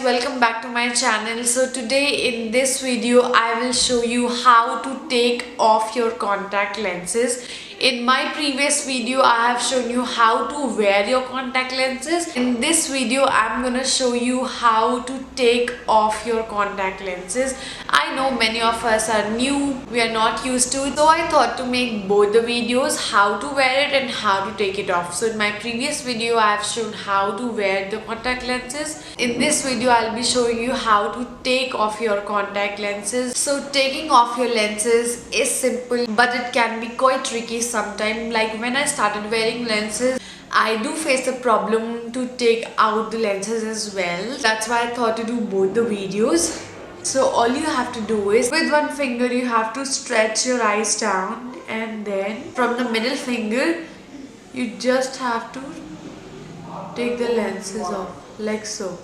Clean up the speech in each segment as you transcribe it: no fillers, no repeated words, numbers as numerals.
welcome back to my channel. So today in this video I will show you how to take off your contact lenses. In my previous video I have shown you how to wear your contact lenses. In this video I'm gonna show you how to take off your contact lenses. I know many of us are new, we are not used to it, so I thought to make both the videos, how to wear it and how to take it off. So in my previous video I have shown how to wear the contact lenses. In this video I'll be showing you how to take off your contact lenses. So taking off your lenses is simple, but it can be quite tricky sometimes. Like when I started wearing lenses, I do face the problem to take out the lenses as well. That's why I thought to do both the videos. So all you have to do is, with one finger you have to stretch your eyes down, and then from the middle finger you just have to take the lenses off like so.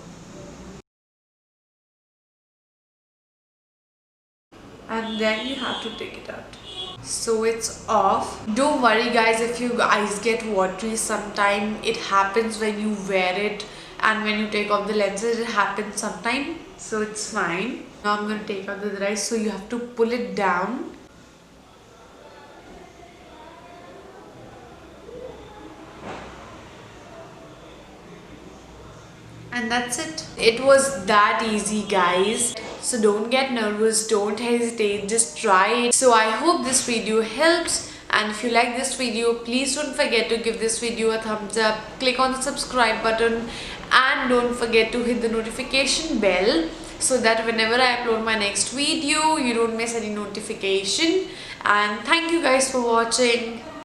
And then you have to take it out. So it's off. Don't worry guys if your eyes get watery sometime. It happens when you wear it, and when you take off the lenses it happens sometime. So it's fine. Now I'm going to take out the other eye. So you have to pull it down. And that's it. It was that easy guys. So don't get nervous, don't hesitate, just try it. So I hope this video helps, and if you like this video, please don't forget to give this video a thumbs up, click on the subscribe button, and don't forget to hit the notification bell so that whenever I upload my next video you don't miss any notification. And thank you guys for watching.